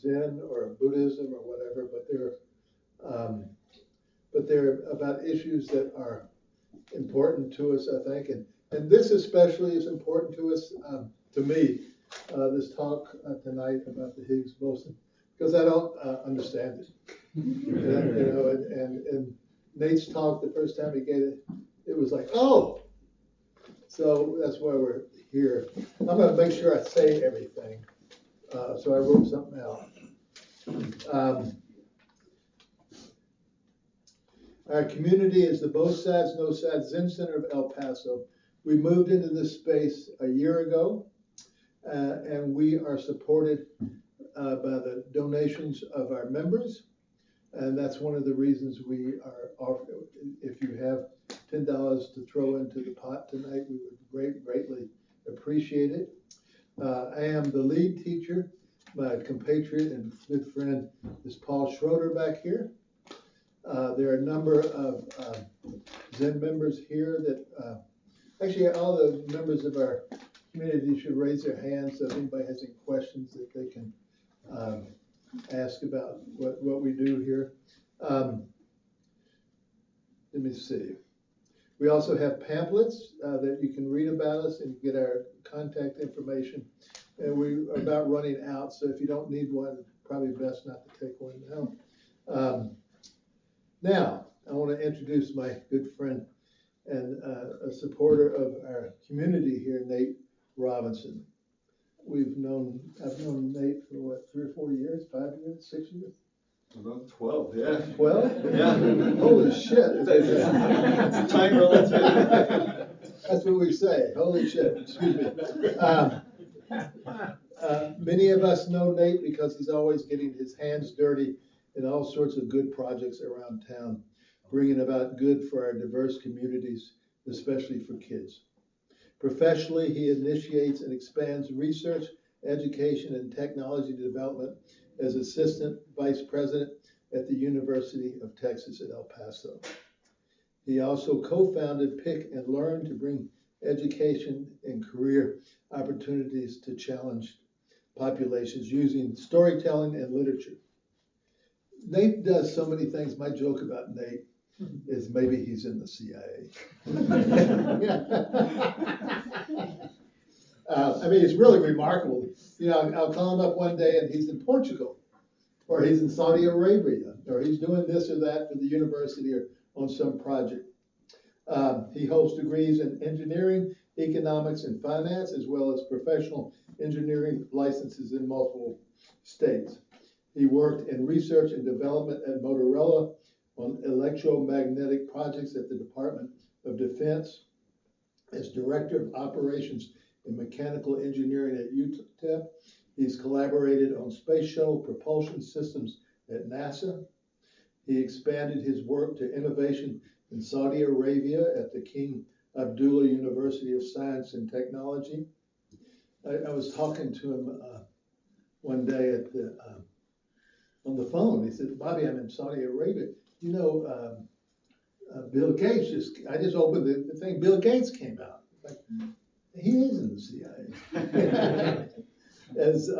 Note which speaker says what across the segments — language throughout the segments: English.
Speaker 1: Zen or Buddhism or whatever, but they're about issues that are important to us, I think, and this especially is important to us, to me, this talk tonight about the Higgs boson, because I don't understand it. And Nate's talk, the first time he gave it, it was like, oh, so that's why we're here. I'm going to make sure I say everything. So I wrote something out. Our community is the Both Sides, No Sides Zen Center of El Paso. We moved into this space a year ago, and we are supported by the donations of our members. And that's one of the reasons we are offering. If you have $10 to throw into the pot tonight, we would greatly appreciate it. I am the lead teacher. My compatriot and good friend is Paul Schroeder back here. There are a number of Zen members here that, actually all the members of our community should raise their hands so if anybody has any questions that they can ask about what we do here. Let me see. We also have pamphlets that you can read about us and get our contact information. And we are about running out, so if you don't need one, probably best not to take one now. Now, I want to introduce my good friend and a supporter of our community here, Nate Robinson. I've known Nate for what, 3 or 4 years, 5 years, 6 years?
Speaker 2: About 12, yeah. 12?
Speaker 1: Yeah. Holy shit.
Speaker 2: Time relative.
Speaker 1: That's what we say. Holy shit. Excuse me. Many of us know Nate because he's always getting his hands dirty in all sorts of good projects around town, bringing about good for our diverse communities, especially for kids. Professionally, he initiates and expands research, education, and technology development as Assistant Vice President at the University of Texas at El Paso. He also co-founded Pick and Learn to bring education and career opportunities to challenged populations using storytelling and literature. Nate does so many things. My joke about Nate is maybe he's in the CIA. I mean, it's really remarkable. You know, I'll call him up one day and he's in Portugal, or he's in Saudi Arabia, or he's doing this or that for the university or on some project. He holds degrees in engineering, economics, and finance, as well as professional engineering licenses in multiple states. He worked in research and development at Motorola on electromagnetic projects at the Department of Defense, as Director of Operations in Mechanical Engineering at UTEP. He's collaborated on space shuttle propulsion systems at NASA. He expanded his work to innovation in Saudi Arabia at the King Abdullah University of Science and Technology. I was talking to him one day at the on the phone. He said, Bobby, I'm in Saudi Arabia. You know, Bill Gates I just opened the thing, Bill Gates came out. Like, he is in the CIA. As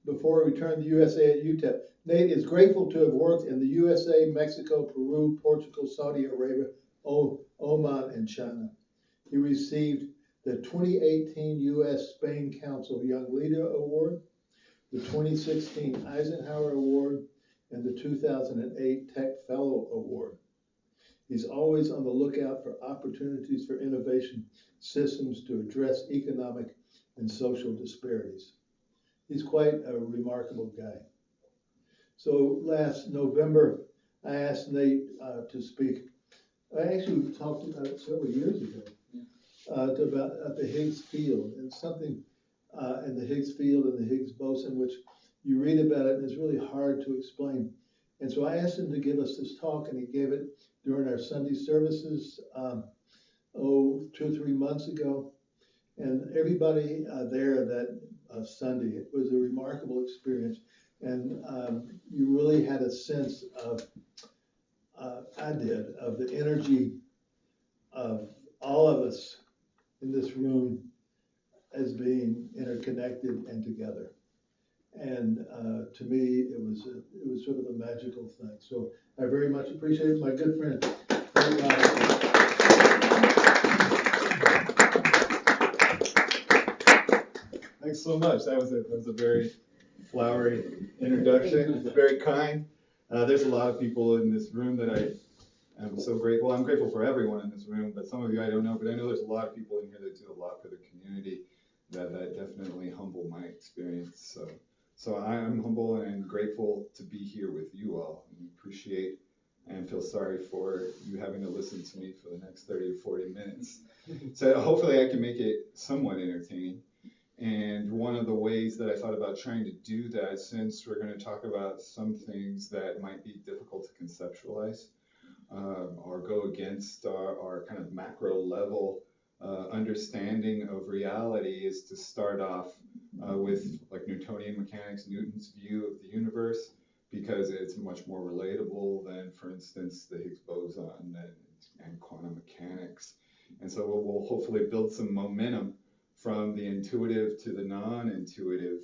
Speaker 1: before he returned to the USA at UTEP, Nate is grateful to have worked in the USA, Mexico, Peru, Portugal, Saudi Arabia, Oman, and China. He received the 2018 U.S. Spain Council Young Leader Award, the 2016 Eisenhower Award, and the 2008 Tech Fellow Award. He's always on the lookout for opportunities for innovation systems to address economic and social disparities. He's quite a remarkable guy. So last November, I asked Nate to speak. I actually talked about it several years ago, about the Higgs field and something in the Higgs field and the Higgs boson, which you read about it and it's really hard to explain. And so I asked him to give us this talk, and he gave it during our Sunday services, 2 or 3 months ago. And everybody there that Sunday, it was a remarkable experience. And you really had a sense of, I did, of the energy of all of us in this room as being interconnected and together. And to me, it was sort of a magical thing. So I very much appreciate it, my good friend.
Speaker 2: Thanks so much. That was a very flowery introduction. Very kind. There's a lot of people in this room that I'm so grateful. I'm grateful for everyone in this room, but some of you I don't know, but I know there's a lot of people in here that do a lot for the community that definitely humble my experience. So I'm humble and grateful to be here with you all, and appreciate and feel sorry for you having to listen to me for the next 30 to 40 minutes. So hopefully I can make it somewhat entertaining. And one of the ways that I thought about trying to do that, since we're going to talk about some things that might be difficult to conceptualize, or go against our kind of macro level understanding of reality, is to start off with like Newtonian mechanics, Newton's view of the universe, because it's much more relatable than, for instance, the Higgs boson and quantum mechanics. And so we'll hopefully build some momentum from the intuitive to the non-intuitive.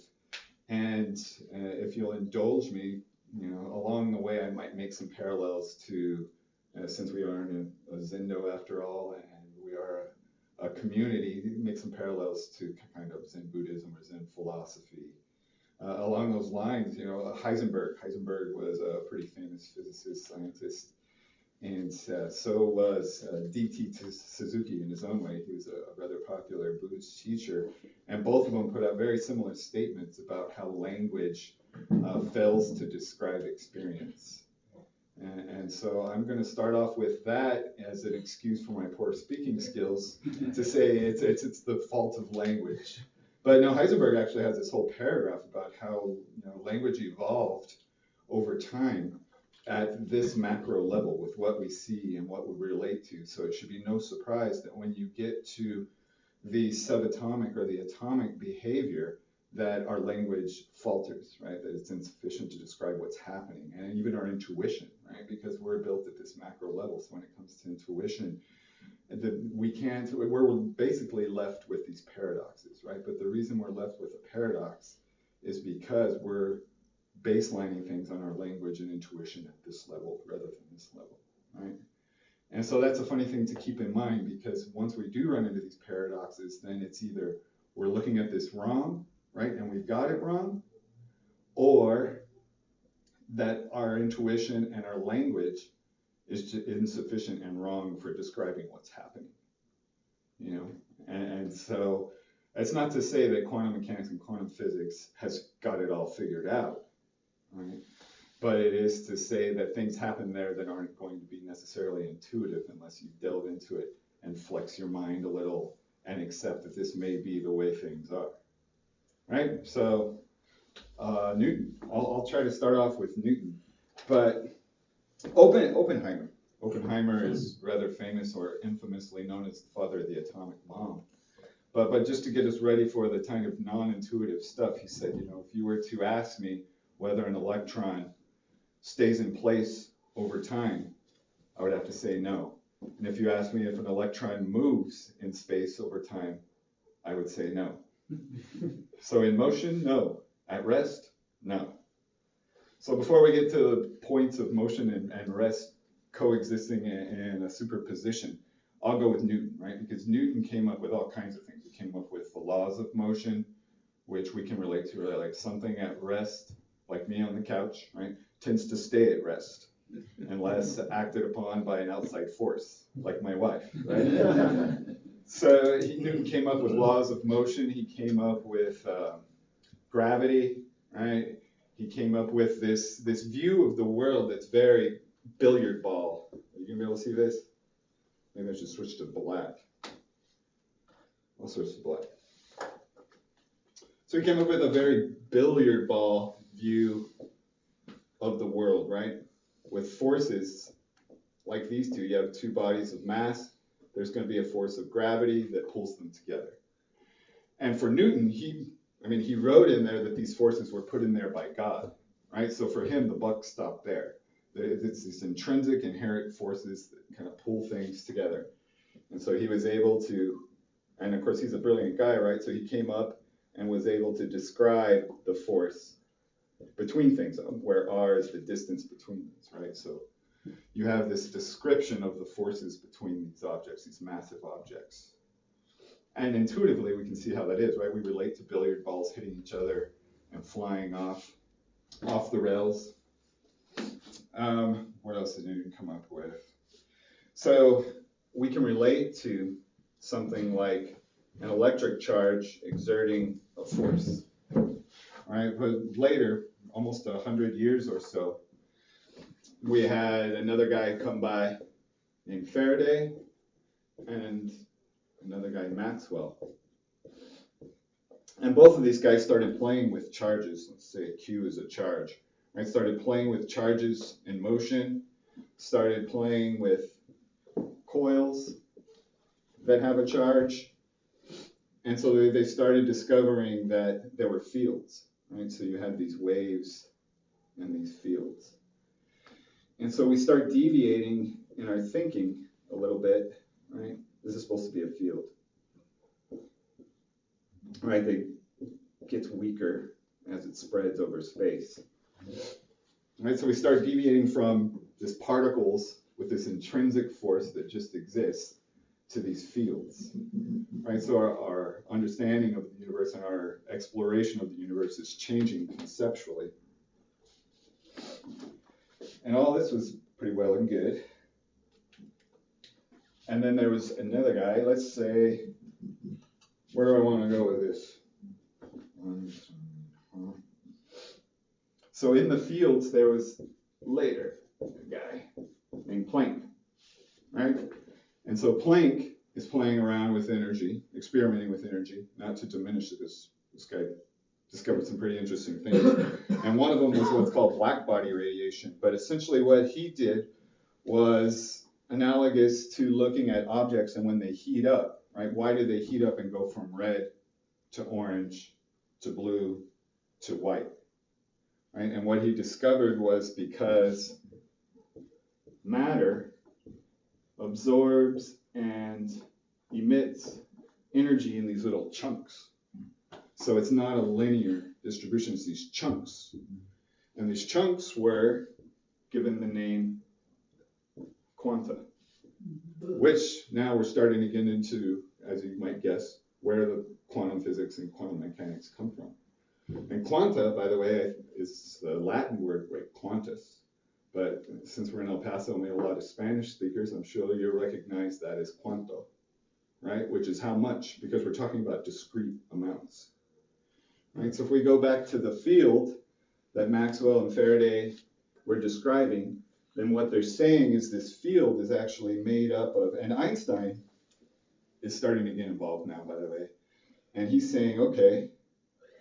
Speaker 2: And if you'll indulge me, along the way, I might make some parallels to, since we are in a Zendo after all, and we are a community, make some parallels to kind of Zen Buddhism or Zen philosophy. Along those lines, Heisenberg was a pretty famous physicist, scientist, and so was D.T. Suzuki in his own way. He was a rather popular Buddhist teacher, and both of them put out very similar statements about how language fails to describe experience. And so I'm going to start off with that as an excuse for my poor speaking skills to say it's the fault of language. But no, Heisenberg actually has this whole paragraph about how language evolved over time at this macro level with what we see and what we relate to. So it should be no surprise that when you get to the subatomic or the atomic behavior, that our language falters, right? That it's insufficient to describe what's happening, and even our intuition, right? Because we're built at this macro level. So when it comes to intuition, we're basically left with these paradoxes, right? But the reason we're left with a paradox is because we're baselining things on our language and intuition at this level rather than this level, right? And so that's a funny thing to keep in mind, because once we do run into these paradoxes, then it's either we're looking at this wrong, right, and we've got it wrong, or that our intuition and our language is insufficient and wrong for describing what's happening, and so it's not to say that quantum mechanics and quantum physics has got it all figured out, right? But it is to say that things happen there that aren't going to be necessarily intuitive unless you delve into it and flex your mind a little and accept that this may be the way things are, right? So Newton, I'll try to start off with Newton, but Oppenheimer is rather famous, or infamously known as the father of the atomic bomb. But just to get us ready for the kind of non-intuitive stuff, he said, if you were to ask me whether an electron stays in place over time, I would have to say no. And if you ask me if an electron moves in space over time, I would say no. So in motion, no. At rest, no. So before we get to the points of motion and rest coexisting in a superposition, I'll go with Newton, right? Because Newton came up with all kinds of things. He came up with the laws of motion, which we can relate to, right? Like something at rest, like me on the couch, right, tends to stay at rest unless acted upon by an outside force, like my wife, right? So Newton came up with laws of motion. He came up with gravity, right? He came up with this view of the world that's very billiard ball. Are you gonna be able to see this? Maybe I should switch to black. I'll switch to black. So he came up with a very billiard ball view of the world, right? With forces like these two. You have two bodies of mass. There's going to be a force of gravity that pulls them together. And for Newton, he wrote in there that these forces were put in there by God, right? So for him, the buck stopped there. It's these intrinsic, inherent forces that kind of pull things together. And so he was able to, and of course he's a brilliant guy, right? So he came up and was able to describe the force between things, where r is the distance between things, right? So you have this description of the forces between these objects, these massive objects. And intuitively, we can see how that is, right? We relate to billiard balls hitting each other and flying off the rails. What else did you come up with? So we can relate to something like an electric charge exerting a force, right? But later, almost 100 years or so, we had another guy come by named Faraday and another guy, Maxwell. And both of these guys started playing with charges. Let's say a Q is a charge, right? Started playing with charges in motion, started playing with coils that have a charge. And so they started discovering that there were fields, right? So you had these waves and these fields. And so we start deviating in our thinking a little bit, right? This is supposed to be a field, right? It gets weaker as it spreads over space, right? So we start deviating from just particles with this intrinsic force that just exists to these fields, right? So our understanding of the universe and our exploration of the universe is changing conceptually. And all this was pretty well and good. And then there was another guy, let's say, where do I want to go with this? So in the fields, there was later a guy named Planck, right? And so Planck is playing around with energy, experimenting with energy, not to diminish this. This guy discovered some pretty interesting things. And one of them was what's called black body radiation. But essentially what he did was analogous to looking at objects and when they heat up, right? Why do they heat up and go from red to orange to blue to white, right? And what he discovered was because matter absorbs and emits energy in these little chunks. So it's not a linear distribution, it's these chunks. And these chunks were given the name quanta, which now we're starting to get into, as you might guess, where the quantum physics and quantum mechanics come from. And quanta, by the way, is the Latin word, right, quantus. But since we're in El Paso and we have a lot of Spanish speakers, I'm sure you'll recognize that as cuánto, right? Which is how much, because we're talking about discrete amounts. Right? So if we go back to the field that Maxwell and Faraday were describing, then what they're saying is this field is actually made up of, and Einstein is starting to get involved now, by the way, and he's saying, okay,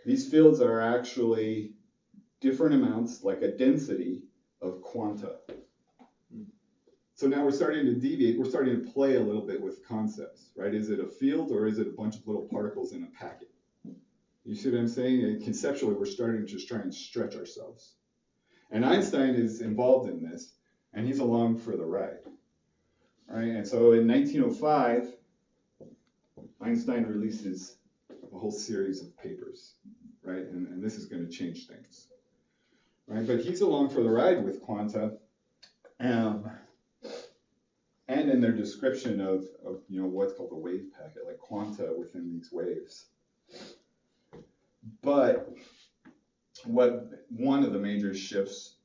Speaker 2: these fields are actually different amounts, like a density of quanta. So now we're starting to deviate, we're starting to play a little bit with concepts, right? Is it a field or is it a bunch of little particles in a packet? You see what I'm saying? And conceptually, we're starting to just try and stretch ourselves. And Einstein is involved in this, and he's along for the ride, right? And so in 1905, Einstein releases a whole series of papers, right? And this is going to change things, right? But he's along for the ride with quanta, and in their description of what's called a wave packet, like quanta within these waves. But one of the major shifts,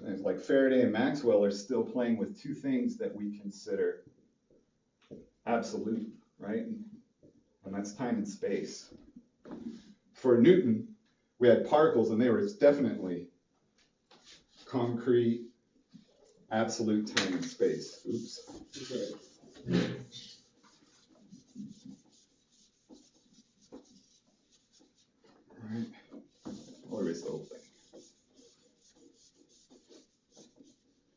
Speaker 2: like Faraday and Maxwell are still playing with two things that we consider absolute, right? And that's time and space. For Newton, we had particles and they were definitely concrete, absolute time and space. Oops. Right. I'll erase the whole thing.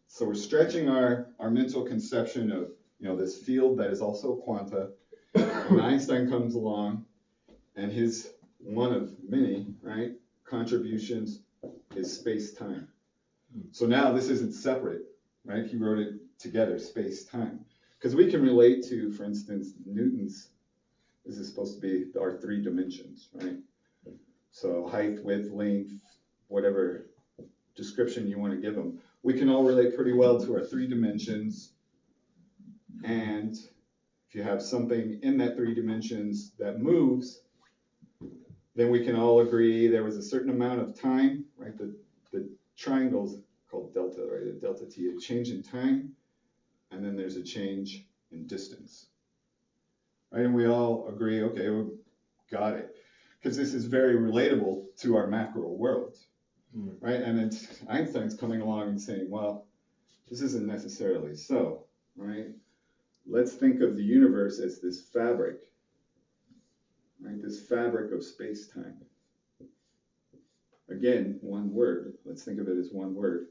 Speaker 2: So we're stretching our mental conception of this field that is also quanta. And Einstein comes along, and his one of many, right, contributions is space-time. So now this isn't separate, right? He wrote it together, space-time. Because we can relate to, for instance, Newton's, this is supposed to be our three dimensions, right? So height, width, length, whatever description you want to give them. We can all relate pretty well to our 3 dimensions. And if you have something in that 3 dimensions that moves, then we can all agree there was a certain amount of time, right? The triangle's called delta, right? The delta t, a change in time, and then there's a change in distance, right? And we all agree, okay, we got it. Because this is very relatable to our macro world, right? And then Einstein's coming along and saying, well, this isn't necessarily so, right? Let's think of the universe as this fabric, right? This fabric of space-time. Again, one word. Let's think of it as one word.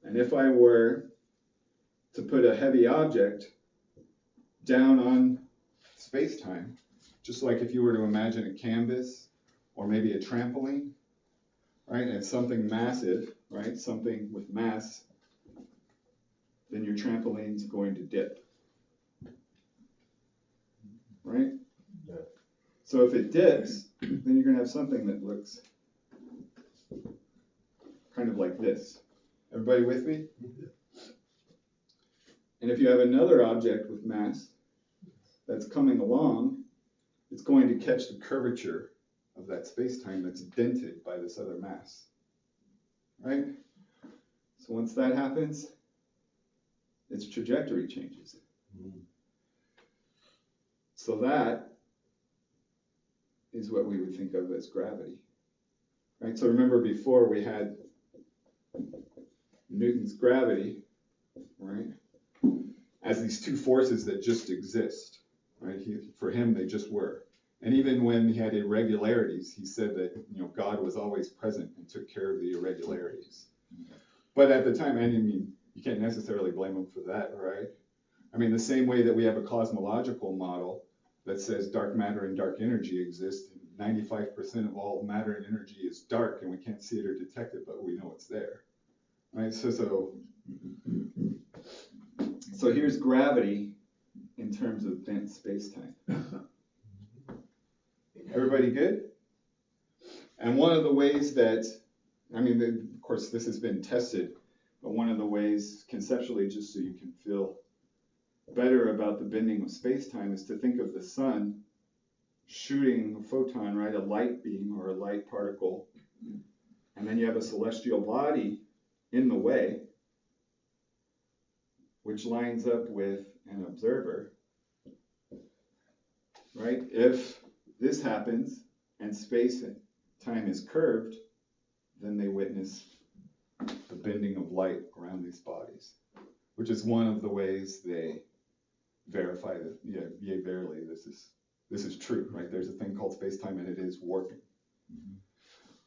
Speaker 2: And if I were to put a heavy object down on space-time, just like if you were to imagine a canvas or maybe a trampoline, right? And something massive, right? Something with mass, then your trampoline's going to dip, right? Yeah. So if it dips, then you're going to have something that looks kind of like this. Everybody with me? And if you have another object with mass that's coming along, it's going to catch the curvature of that space-time that's dented by this other mass, right? So once that happens, its trajectory changes. So that is what we would think of as gravity, right? So remember before we had Newton's gravity, right, as these 2 forces that just exist, right? For him, they just were. And even when he had irregularities, he said that, God was always present and took care of the irregularities. But at the time, I mean, you can't necessarily blame him for that, right? I mean, the same way that we have a cosmological model that says dark matter and dark energy exist, 95% of all matter and energy is dark, and we can't see it or detect it, but we know it's there, right? So here's gravity in terms of bent space-time. Everybody good? And one of the ways that, I mean, of course, this has been tested, but one of the ways, conceptually, just so you can feel better about the bending of space-time, is to think of the sun shooting a photon, right, a light beam or a light particle, and then you have a celestial body in the way, which lines up with an observer, right? If this happens and space and time is curved, then they witness the bending of light around these bodies, which is one of the ways they verify that, yea, verily, this is true, right? There's a thing called space-time, and it is warping.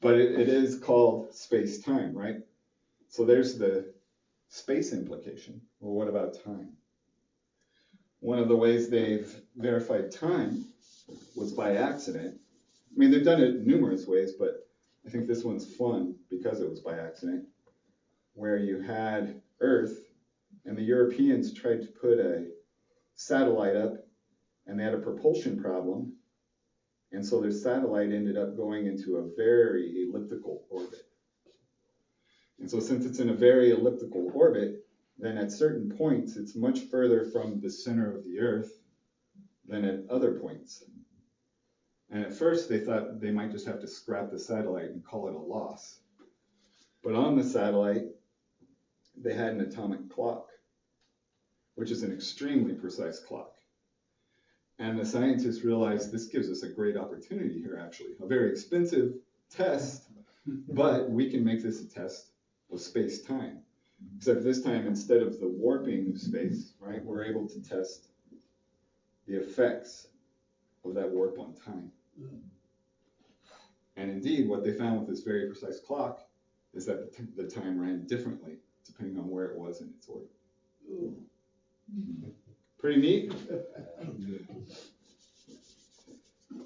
Speaker 2: But it is called space-time, right? So there's the space implication. Well, what about time? One of the ways they've verified time was by accident. I mean, they've done it numerous ways, but I think this one's fun because it was by accident, where you had Earth, and the Europeans tried to put a satellite up, and they had a propulsion problem, and so their satellite ended up going into a very elliptical orbit. And so since it's in a very elliptical orbit, then at certain points, it's much further from the center of the Earth than at other points. And at first, they thought they might just have to scrap the satellite and call it a loss. But on the satellite, they had an atomic clock, which is an extremely precise clock. And the scientists realized this gives us a great opportunity here, actually. A very expensive test, but we can make this a test of space-time. Except this time, instead of the warping of space, right, we're able to test the effects of that warp on time. And indeed, what they found with this very precise clock is that the time ran differently depending on where it was in its orbit. Pretty neat?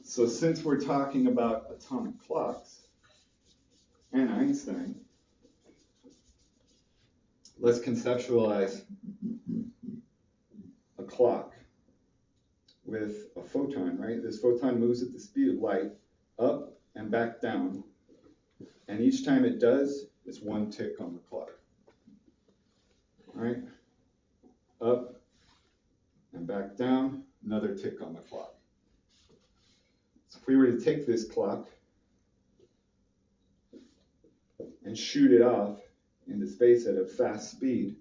Speaker 2: So since we're talking about atomic clocks and Einstein, let's conceptualize a clock with a photon, right? This photon moves at the speed of light up and back down. And each time it does, is one tick on the clock. All right? Up and back down, another tick on the clock. So if we were to take this clock and shoot it off into space at a fast speed,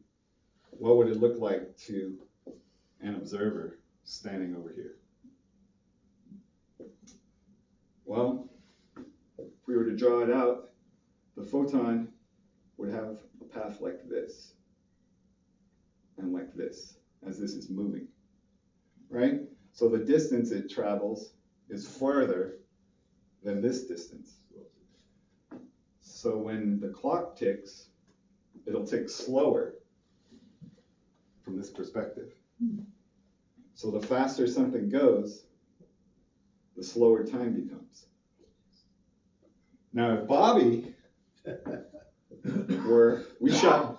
Speaker 2: what would it look like to an observer standing over here? Well, if we were to draw it out, the photon would have a path like this and like this, as this is moving, right? So the distance it travels is further than this distance. So when the clock ticks, it'll tick slower from this perspective. So the faster something goes, the slower time becomes. Now if Bobby we shot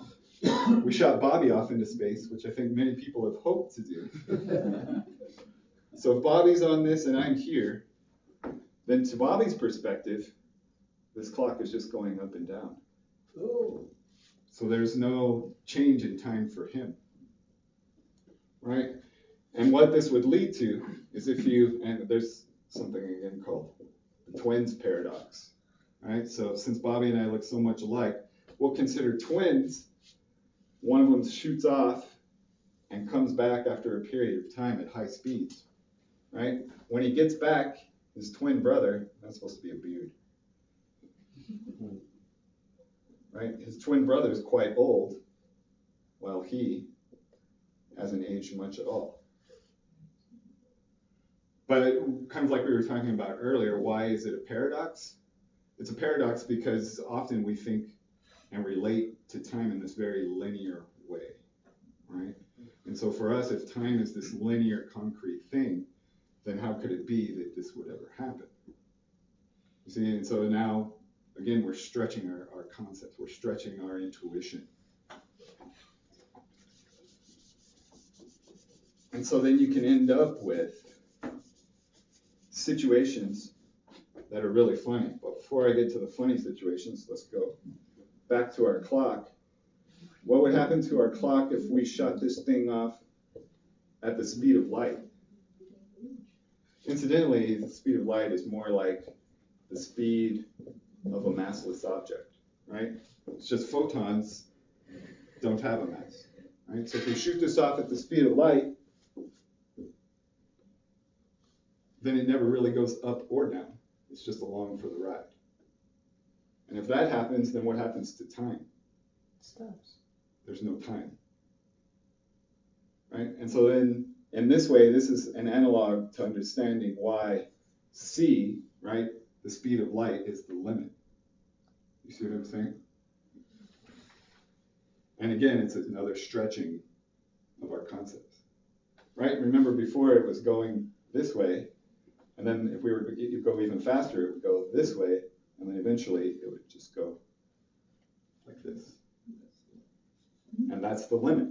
Speaker 2: Bobby off into space, which I think many people have hoped to do. So if Bobby's on this and I'm here, then to Bobby's perspective, this clock is just going up and down.
Speaker 1: Oh.
Speaker 2: So there's no change in time for him, right? And what this would lead to is and there's something again called the twins paradox, right? So since Bobby and I look so much alike, we'll consider twins. One of them shoots off and comes back after a period of time at high speeds, right? When he gets back, his twin brother, that's supposed to be a beard, right? His twin brother is quite old, while he hasn't aged much at all. But kind of like we were talking about earlier, why is it a paradox? It's a paradox because often we think and relate to time in this very linear way, right? And so for us, if time is this linear, concrete thing, then how could it be that this would ever happen? You see, and so now, again, we're stretching our concepts, we're stretching our intuition. And so then you can end up with situations that are really funny. But before I get to the funny situations, let's go back to our clock. What would happen to our clock if we shot this thing off at the speed of light? Incidentally, the speed of light is more like the speed of a massless object, right? It's just photons don't have a mass, right? So if we shoot this off at the speed of light, then it never really goes up or down. It's just along for the ride. And if that happens, then what happens to time? It stops. There's no time. Right? And so then, in this way, this is an analog to understanding why c, right, the speed of light is the limit. You see what I'm saying? And again, it's another stretching of our concepts. Right? Remember before it was going this way, and then if we were to go even faster, it would go this way, and then eventually it would just go like this. And that's the limit.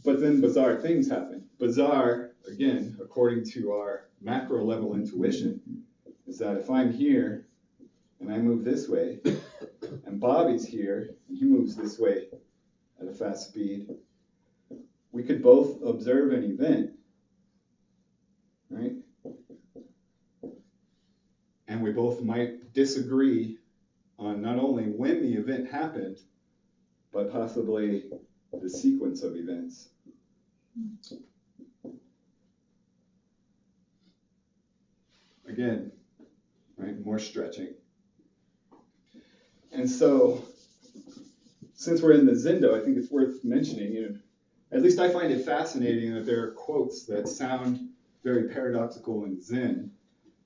Speaker 2: But then bizarre things happen. Bizarre, again, according to our macro level intuition, is that if I'm here and I move this way, and Bobby's here and he moves this way at a fast speed, we could both observe an event, right? And we both might disagree on not only when the event happened, but possibly the sequence of events. Again, right, more stretching. And so, since we're in the Zendo, I think it's worth mentioning, at least I find it fascinating that there are quotes that sound very paradoxical in Zen,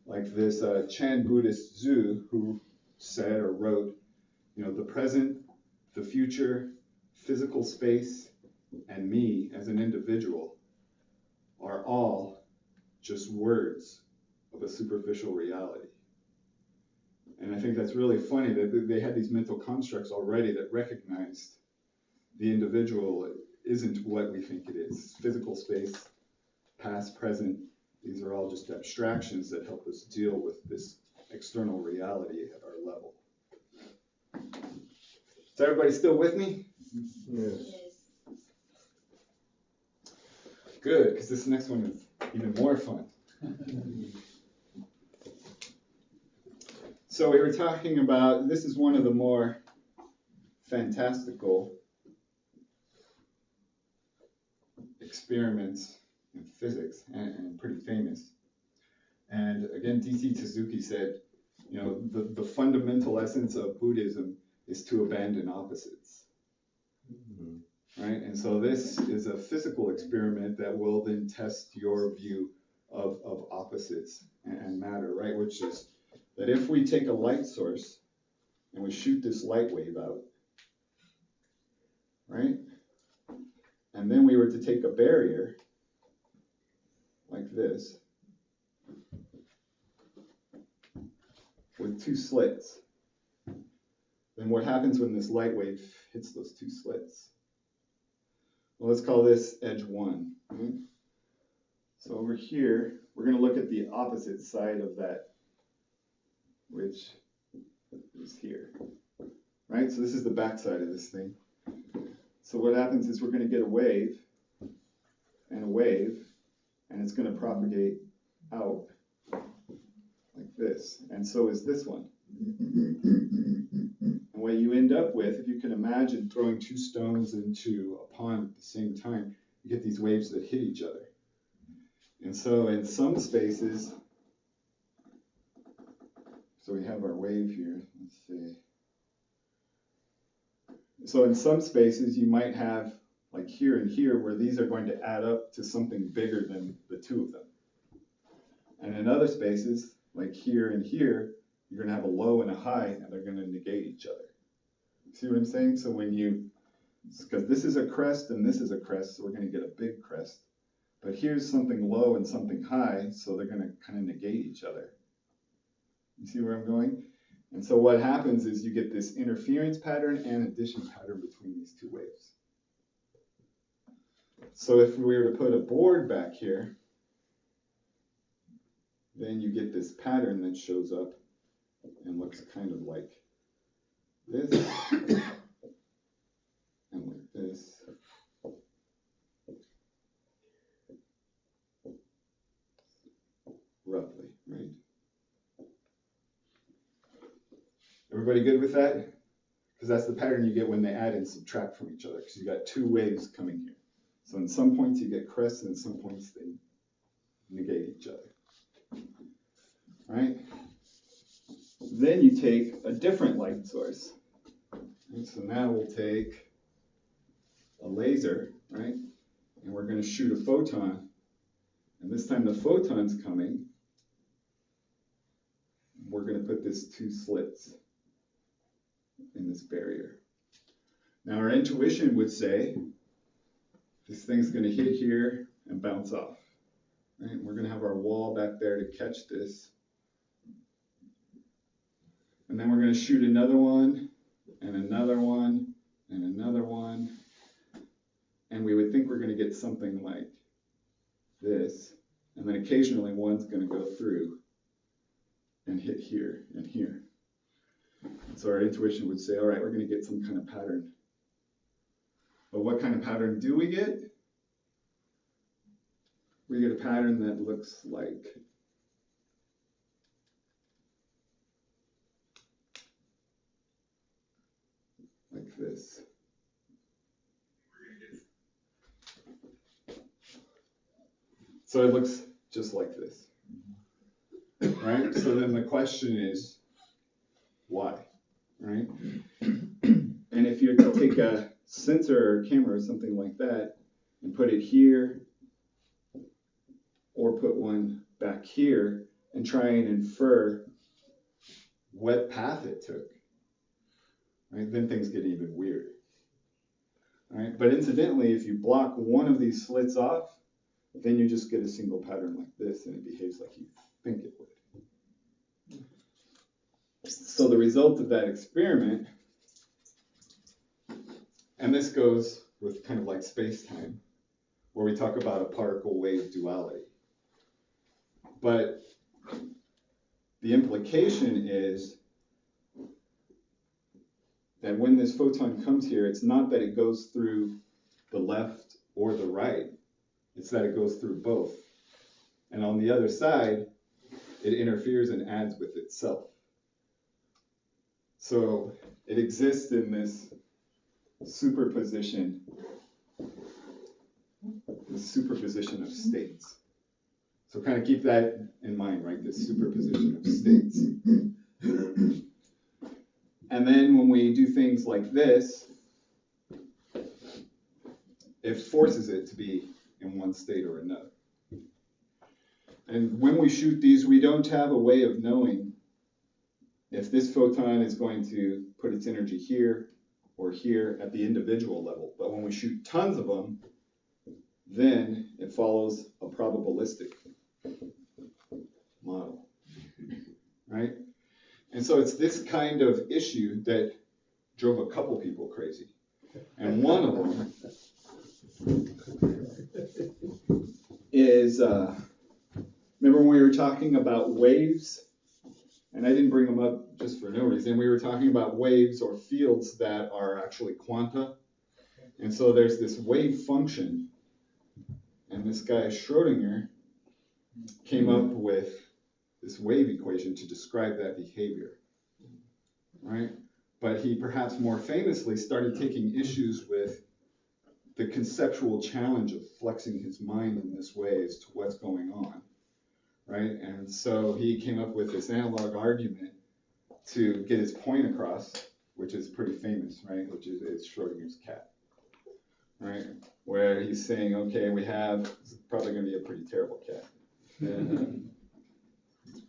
Speaker 2: like this Chan Buddhist Zhu, who said or wrote, the present, the future, physical space, and me as an individual are all just words of a superficial reality. And I think that's really funny that they had these mental constructs already that recognized the individual isn't what we think it is. Physical space, past, present, these are all just abstractions that help us deal with this external reality at our level. Is everybody still with me?
Speaker 1: Yes.
Speaker 2: Good, because this next one is even more fun. So we were talking about, this is one of the more fantastical experiments in physics, and pretty famous. And again, D.T. Suzuki said, you know, the fundamental essence of Buddhism is to abandon opposites. Right? And so this is a physical experiment that will then test your view of opposites and matter, right? Which is that if we take a light source and we shoot this light wave out, right? And then we were to take a barrier like this with two slits, then what happens when this light wave hits those two slits? Well, let's call this edge 1. Right? So over here, we're going to look at the opposite side of that, which is here. Right? So this is the back side of this thing. So what happens is we're going to get a wave, and it's going to propagate out like this. And so is this one. And what you end up with, if you can imagine throwing two stones into a pond at the same time, you get these waves that hit each other. And so in some spaces, so we have our wave here, let's see. So in some spaces, you might have like here and here, where these are going to add up to something bigger than the two of them. And in other spaces, like here and here, you're going to have a low and a high, and they're going to negate each other. See what I'm saying? So when because this is a crest and this is a crest, so we're going to get a big crest. But here's something low and something high, so they're going to kind of negate each other. You see where I'm going? And so what happens is you get this interference pattern and addition pattern between these two waves. So if we were to put a board back here, then you get this pattern that shows up and looks kind of like this and like this. Roughly, right? Everybody good with that? Because that's the pattern you get when they add and subtract from each other, because you got two waves coming here. So in some points you get crests, and in some points they negate each other. Right? Then you take a different light source. And so now we'll take a laser, right? And we're going to shoot a photon. And this time the photon's coming. We're going to put this two slits in this barrier. Now our intuition would say this thing's going to hit here and bounce off. Right? We're going to have our wall back there to catch this. And then we're going to shoot another one, and another one, and another one. And we would think we're going to get something like this. And then occasionally one's going to go through and hit here and here. So our intuition would say, all right, we're going to get some kind of pattern. But what kind of pattern do we get? We get a pattern that looks like this. So it looks just like this. Right? So then the question is, why? Right? And if you were to take a sensor or camera or something like that and put it here, or put one back here and try and infer what path it took, right? Then things get even weird. Right? But incidentally, if you block one of these slits off, then you just get a single pattern like this, and it behaves like you think it would. So the result of that experiment, and this goes with kind of like space-time, where we talk about a particle-wave duality. But the implication is that when this photon comes here, it's not that it goes through the left or the right, it's that it goes through both. And on the other side, it interferes and adds with itself. So it exists in this superposition of states. So kind of keep that in mind, right? This superposition of states. And then when we do things like this, it forces it to be in one state or another. And when we shoot these, we don't have a way of knowing if this photon is going to put its energy here or here at the individual level. But when we shoot tons of them, then it follows a probabilistic model, right? And so it's this kind of issue that drove a couple people crazy. And one of them is, remember when we were talking about waves? And I didn't bring them up just for no reason. We were talking about waves or fields that are actually quanta. And so there's this wave function. And this guy Schrodinger came up with this wave equation to describe that behavior, right? But he perhaps more famously started taking issues with the conceptual challenge of flexing his mind in this way as to what's going on, right? And so he came up with this analog argument to get his point across, which is pretty famous, right? Which is it's Schrodinger's cat, right? Where he's saying, okay, we have, it's probably going to be a pretty terrible cat.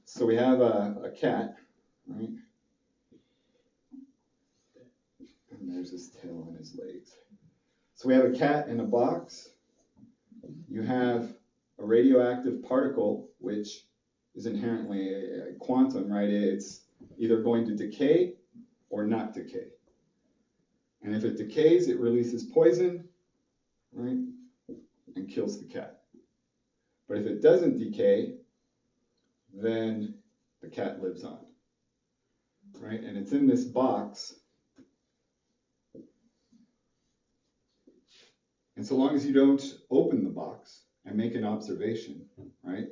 Speaker 2: So we have a cat, right? And there's his tail and his legs. So we have a cat in a box. You have a radioactive particle, which is inherently a quantum, right? It's either going to decay or not decay. And if it decays, it releases poison, right? And kills the cat. But if it doesn't decay, then the cat lives on, right? And it's in this box. And so long as you don't open the box and make an observation, right,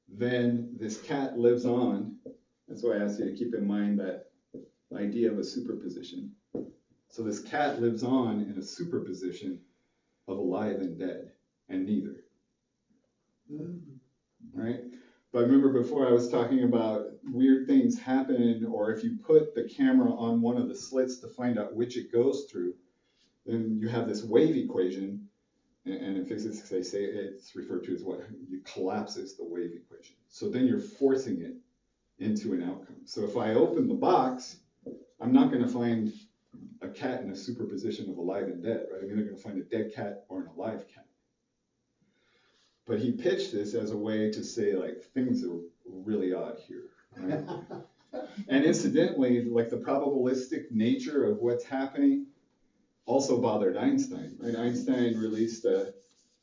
Speaker 2: then this cat lives on. That's why I asked you to keep in mind that idea of a superposition. So this cat lives on in a superposition of alive and dead, and neither. Right? But remember before I was talking about weird things happen, or if you put the camera on one of the slits to find out which it goes through, then you have this wave equation, and in physics they say it's referred to as what? It collapses the wave equation. So then you're forcing it into an outcome. So if I open the box, I'm not going to find a cat in a superposition of alive and dead, right? I'm either going to find a dead cat or an alive cat. But he pitched this as a way to say, like, things are really odd here, right? And incidentally, like, the probabilistic nature of what's happening also bothered Einstein, right? Einstein released a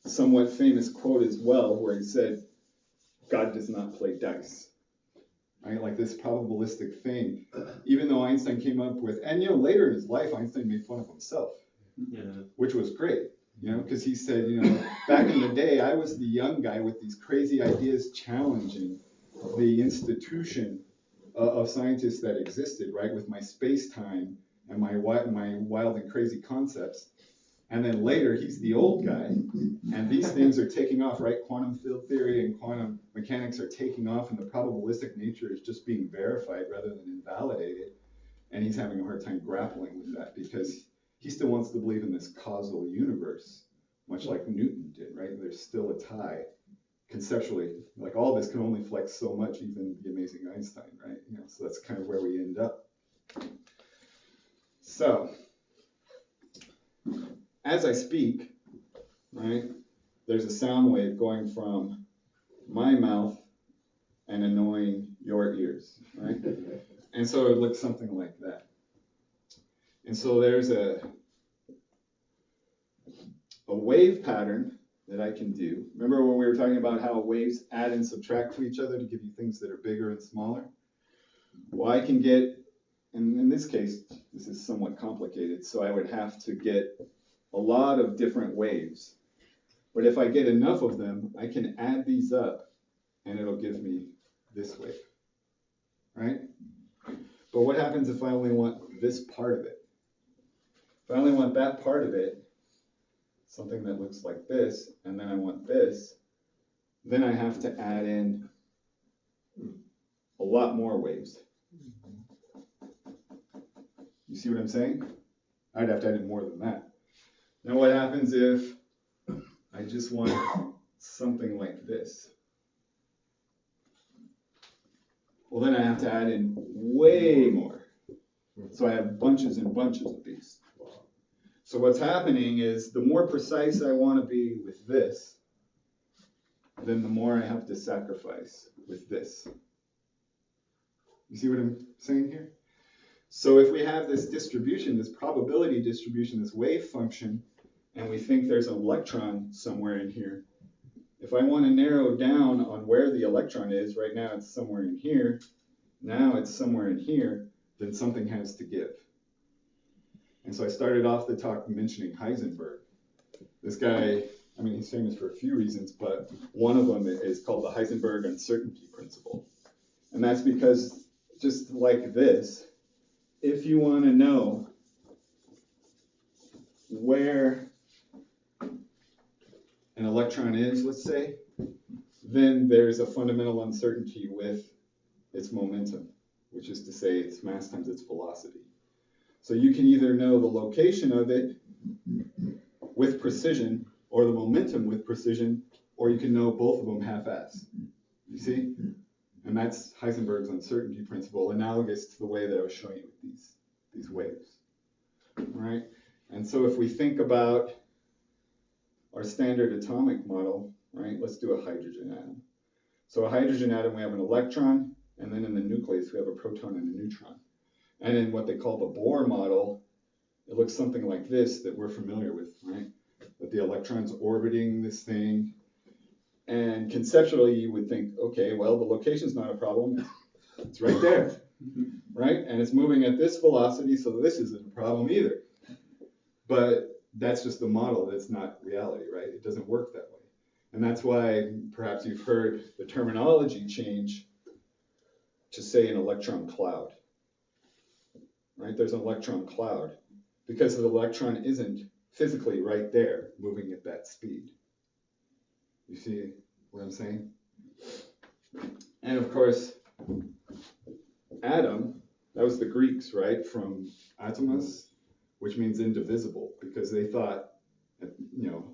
Speaker 2: somewhat famous quote as well, where he said, God does not play dice, right? Like this probabilistic thing, even though Einstein came up with, and later in his life, Einstein made fun of himself, which was great. Because he said, back in the day, I was the young guy with these crazy ideas challenging the institution of scientists that existed, right, with my space-time and my wild and crazy concepts. And then later, he's the old guy, and these things are taking off, right? Quantum field theory and quantum mechanics are taking off, and the probabilistic nature is just being verified rather than invalidated. And he's having a hard time grappling with that because he still wants to believe in this causal universe, much like Newton did, right? There's still a tie conceptually. Like all this can only flex so much, even the amazing Einstein, right? So that's kind of where we end up. So, as I speak, right, there's a sound wave going from my mouth and annoying your ears, right? And so it looks something like that. And so there's a wave pattern that I can do. Remember when we were talking about how waves add and subtract to each other to give you things that are bigger and smaller? Well, I can get, and in this case, this is somewhat complicated, so I would have to get a lot of different waves. But if I get enough of them, I can add these up and it'll give me this wave, right? But what happens if I only want this part of it? If I only want that part of it, something that looks like this, and then I want this, then I have to add in a lot more waves. You see what I'm saying? I'd have to add in more than that. Now what happens if I just want something like this? Well, then I have to add in way more. So I have bunches and bunches of these. So what's happening is the more precise I want to be with this, then the more I have to sacrifice with this. You see what I'm saying here? So if we have this distribution, this probability distribution, this wave function, and we think there's an electron somewhere in here, if I want to narrow down on where the electron is, right now it's somewhere in here, now it's somewhere in here, then something has to give. And so I started off the talk mentioning Heisenberg. This guy, I mean, he's famous for a few reasons, but one of them is called the Heisenberg uncertainty principle. And that's because, just like this, if you want to know where an electron is, let's say, then there's a fundamental uncertainty with its momentum, which is to say its mass times its velocity. So you can either know the location of it with precision, or the momentum with precision, or you can know both of them half-ass. You see? And that's Heisenberg's uncertainty principle, analogous to the way that I was showing you with these waves. All right? And so if we think about our standard atomic model, right, let's do a hydrogen atom. So a hydrogen atom, we have an electron, and then in the nucleus, we have a proton and a neutron. And in what they call the Bohr model, it looks something like this that we're familiar with, right? That the electron's orbiting this thing. And conceptually, you would think, okay, well, the location's not a problem. It's right there, right? And it's moving at this velocity, so this isn't a problem either. But that's just the model. That's not reality, right? It doesn't work that way. And that's why perhaps you've heard the terminology change to say an electron cloud. Right? There's an electron cloud because the electron isn't physically right there moving at that speed. You see what I'm saying? And of course, atom, that was the Greeks, right? From atomos, which means indivisible, because they thought, you know,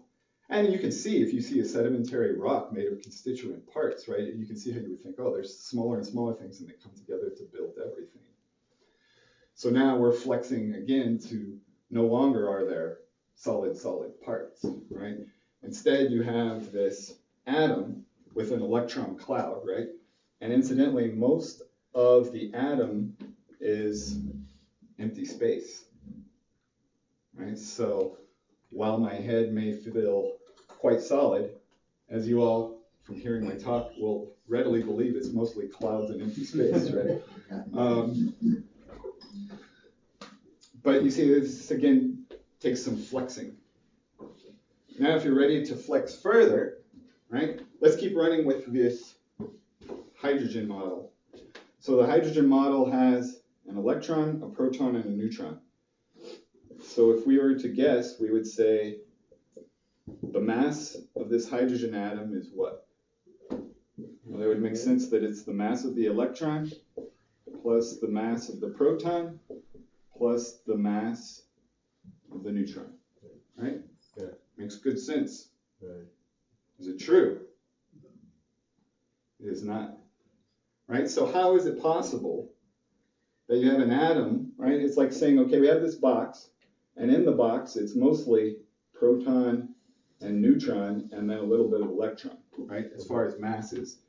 Speaker 2: and you can see, if you see a sedimentary rock made of constituent parts, right? You can see how you would think, oh, there's smaller and smaller things and they come together to build everything. So now we're flexing again to no longer are there solid parts, right? Instead, you have this atom with an electron cloud, right? And incidentally, most of the atom is empty space, right? So while my head may feel quite solid, as you all, from hearing my talk, will readily believe it's mostly clouds and empty space, right? But you see, this again takes some flexing. Now, if you're ready to flex further, right, let's keep running with this hydrogen model. So the hydrogen model has an electron, a proton, and a neutron. So if we were to guess, we would say the mass of this hydrogen atom is what? Well, it would make sense that it's the mass of the electron plus the mass of the proton plus the mass of the neutron, right?
Speaker 3: Yeah.
Speaker 2: Makes good sense.
Speaker 3: Right.
Speaker 2: Is it true? It is not, right? So how is it possible that you have an atom, right? It's like saying, okay, we have this box, and in the box, it's mostly proton and neutron, and then a little bit of electron, right? As far as mass is.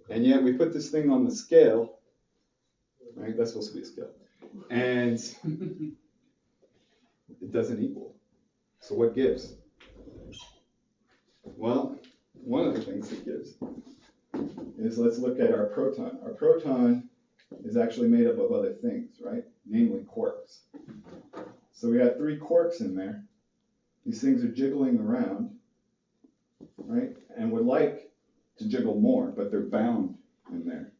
Speaker 2: And yet we put this thing on the scale, right? That's supposed to be a scale. And it doesn't equal. So what gives? Well, one of the things it gives is, let's look at our proton. Our proton is actually made up of other things, right? Namely quarks. So we got 3 quarks in there. These things are jiggling around, right? And would like to jiggle more, but they're bound in there.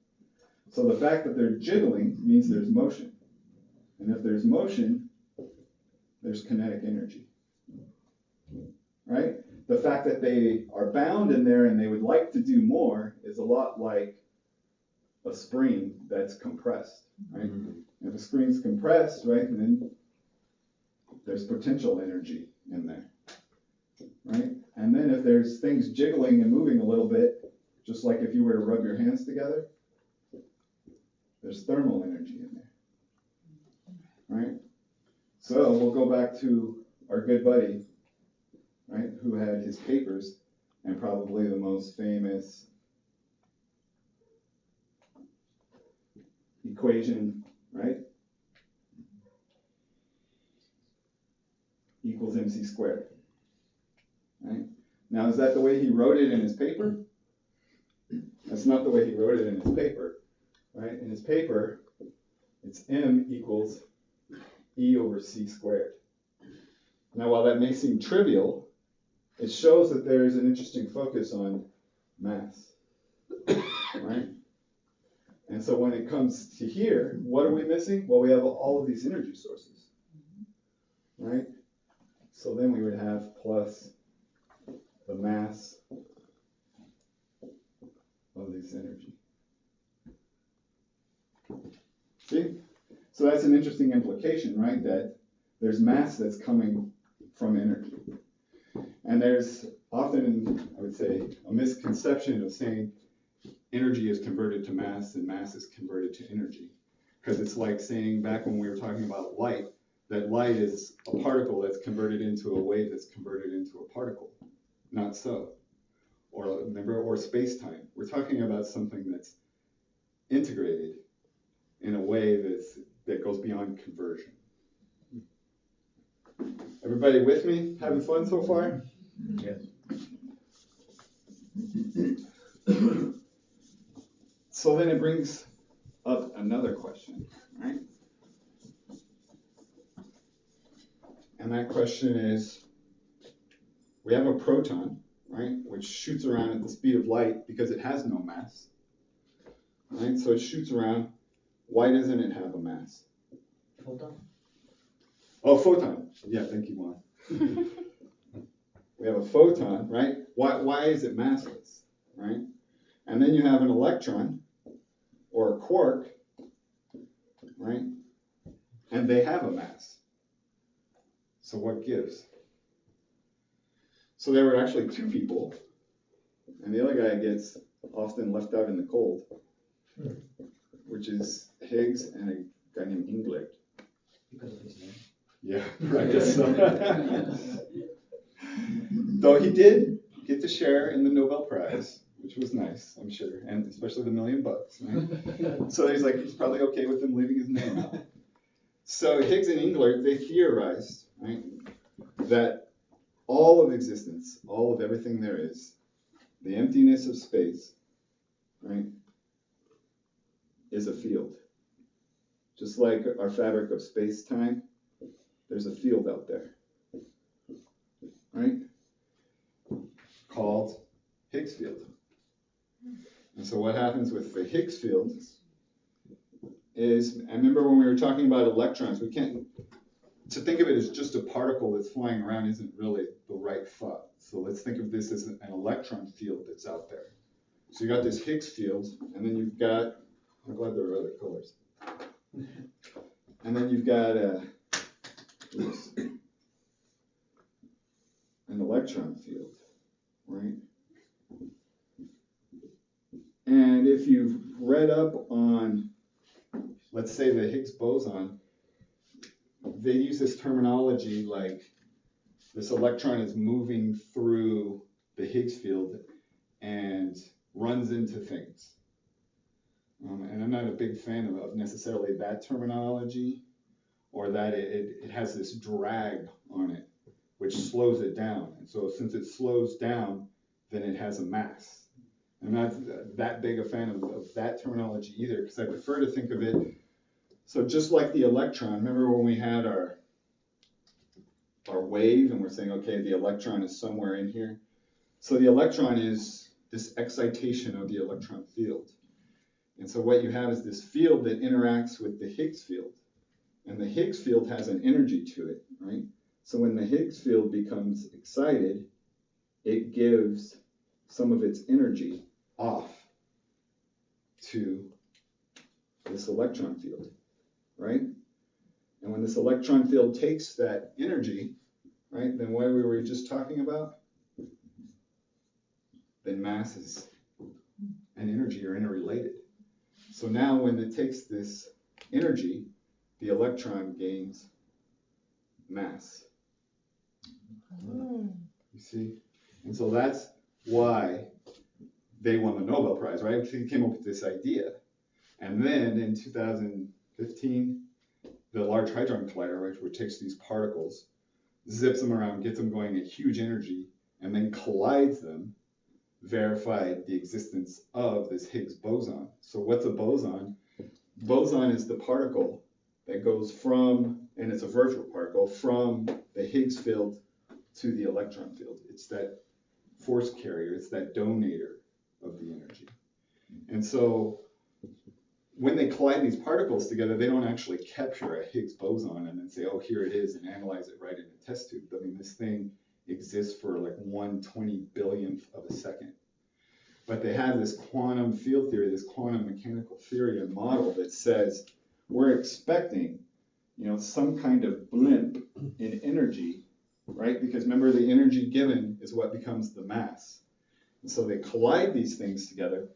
Speaker 2: So the fact that they're jiggling means there's motion. And if there's motion, there's kinetic energy, right? The fact that they are bound in there and they would like to do more is a lot like a spring that's compressed, right? If a spring's compressed, right, then there's potential energy in there, right? And then if there's things jiggling and moving a little bit, just like if you were to rub your hands together, there's thermal energy in there, right? So we'll go back to our good buddy, right, who had his papers, and probably the most famous equation, right, equals mc squared, right? Now, is that the way he wrote it in his paper? That's not the way he wrote it in his paper, right? In his paper, it's m equals e over c squared. Now, while that may seem trivial, it shows that there is an interesting focus on mass, right? And so when it comes to here, what are we missing? Well, we have all of these energy sources, right? So then we would have plus the mass of this energy. See? So that's an interesting implication, right? That there's mass that's coming from energy. And there's often, I would say, a misconception of saying energy is converted to mass and mass is converted to energy. Because it's like saying, back when we were talking about light, that light is a particle that's converted into a wave that's converted into a particle. Not so. Or remember, or space-time. We're talking about something that's integrated in a way that goes beyond conversion. Everybody with me? Having fun so far?
Speaker 1: Yes.
Speaker 2: So then it brings up another question, right? And that question is, we have a proton, right, which shoots around at the speed of light because it has no mass, right? So it shoots around. Why doesn't it have a mass?
Speaker 1: Photon.
Speaker 2: Oh, photon. Yeah, thank you, Juan. We have a photon, right? Why is it massless, right? And then you have an electron or a quark, right? And they have a mass. So what gives? So there were actually 2 people, and the other guy gets often left out in the cold, which is Higgs and a guy named Englert.
Speaker 3: Because of his name.
Speaker 2: Yeah, I guess so. Though he did get to share in the Nobel Prize, which was nice, I'm sure, and especially the $1 million, right? So he's probably okay with him leaving his name out. So Higgs and Englert, they theorized, right, that all of existence, all of everything there is, the emptiness of space, right, is a field. Just like our fabric of space-time, there's a field out there, right, called Higgs field. And so what happens with the Higgs field is, I remember when we were talking about electrons, to think of it as just a particle that's flying around isn't really the right thought. So let's think of this as an electron field that's out there. So you got this Higgs field, and then you've got, I'm glad there are other colors. And then you've got an electron field, right? And if you've read up on, let's say, the Higgs boson, they use this terminology like this electron is moving through the Higgs field and runs into things. And I'm not a big fan of necessarily that terminology, or that it has this drag on it, which slows it down. And so since it slows down, then it has a mass. I'm not that big a fan of that terminology either, because I prefer to think of it, so just like the electron, remember when we had our wave and we're saying, okay, the electron is somewhere in here. So the electron is this excitation of the electron field. And so what you have is this field that interacts with the Higgs field. And the Higgs field has an energy to it, right? So when the Higgs field becomes excited, it gives some of its energy off to this electron field, right? And when this electron field takes that energy, right, then what we were just talking about, then masses and energy are interrelated. So now when it takes this energy, the electron gains mass. You see? And so that's why they won the Nobel Prize, right? They came up with this idea. And then in 2015, the Large Hadron Collider, right, which takes these particles, zips them around, gets them going at huge energy, and then collides them, verified the existence of this Higgs boson. So what's a boson? Boson is the particle that goes from, and it's a virtual particle, from the Higgs field to the electron field. It's that force carrier, it's that donator of the energy. And so when they collide these particles together, they don't actually capture a Higgs boson and then say, oh, here it is, and analyze it right in a test tube. I mean, this thing exists for like 1/20 billionth of a second. But they have this quantum field theory, this quantum mechanical theory and model that says we're expecting, some kind of blimp in energy, right? Because remember, the energy given is what becomes the mass. And so they collide these things together.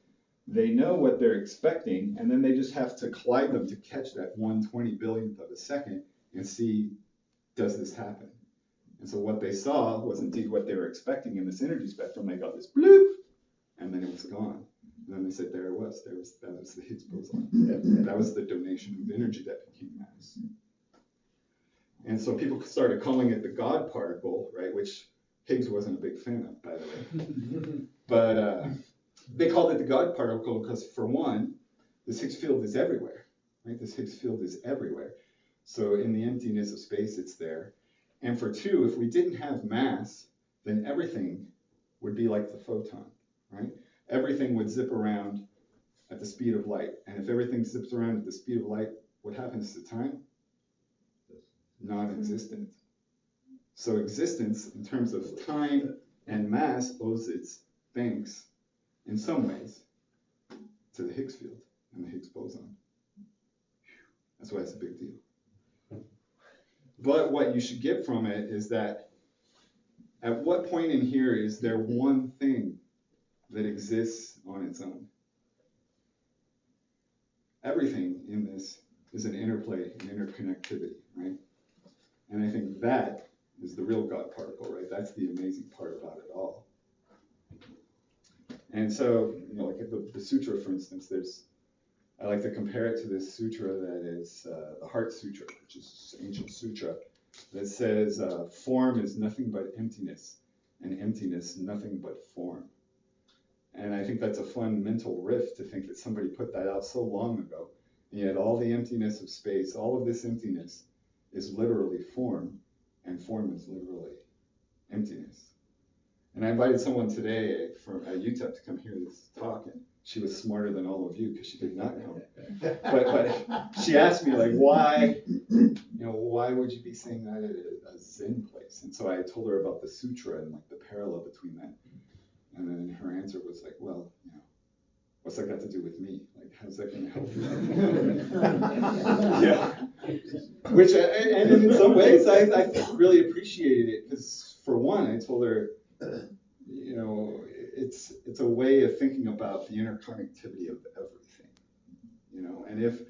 Speaker 2: They know what they're expecting, and then they just have to collide them to catch that 1/20 billionth of a second and see, does this happen? And so what they saw was indeed what they were expecting in this energy spectrum. They got this bloop, and then it was gone. And then they said, there it was. That was the Higgs boson. That was the donation of energy that became mass. And so people started calling it the God particle, right? Which Higgs wasn't a big fan of, by the way. But they called it the God particle because, for one, this Higgs field is everywhere, right? This Higgs field is everywhere. So in the emptiness of space, it's there. And for two, if we didn't have mass, then everything would be like the photon, right? Everything would zip around at the speed of light. And if everything zips around at the speed of light, what happens to time? Non-existent. So existence, in terms of time and mass, owes its thanks, in some ways, to the Higgs field and the Higgs boson. That's why it's a big deal. But what you should get from it is that at what point in here is there one thing that exists on its own? Everything in this is an interplay, an interconnectivity, right? And I think that is the real God particle, right? That's the amazing part about it all. And so, like the sutra, for instance, I like to compare it to this sutra that is the Heart Sutra, which is an ancient sutra that says form is nothing but emptiness, and emptiness nothing but form. And I think that's a fun mental riff to think that somebody put that out so long ago, and yet all the emptiness of space, all of this emptiness is literally form, and form is literally emptiness. And I invited someone today from UTEP to come hear this talk, and she was smarter than all of you because she did not come. But she asked me, like, why would you be saying that at a Zen place? And so I told her about the sutra and like the parallel between that. And then her answer was like, well, what's that got to do with me? Like, how's that going to help you? Yeah. Which, and in some ways, I really appreciated it because, for one, I told her, it's a way of thinking about the interconnectivity of everything, and if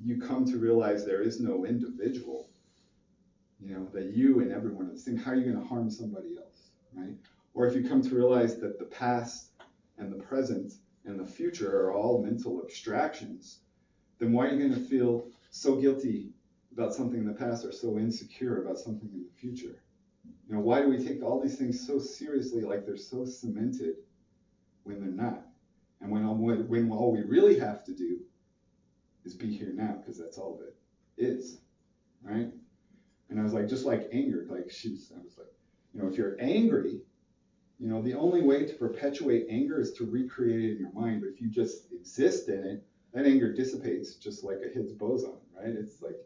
Speaker 2: you come to realize there is no individual, that you and everyone are the same, how are you going to harm somebody else, right? Or if you come to realize that the past and the present and the future are all mental abstractions, then why are you going to feel so guilty about something in the past or so insecure about something in the future? You know, why do we take all these things so seriously, like they're so cemented when they're not? And when all we really have to do is be here now, because that's all that is, right? And I was like, just like anger, I was like, you know, if you're angry, you know, the only way to perpetuate anger is to recreate it in your mind. But if you just exist in it, that anger dissipates just like a Higgs boson, right? It's like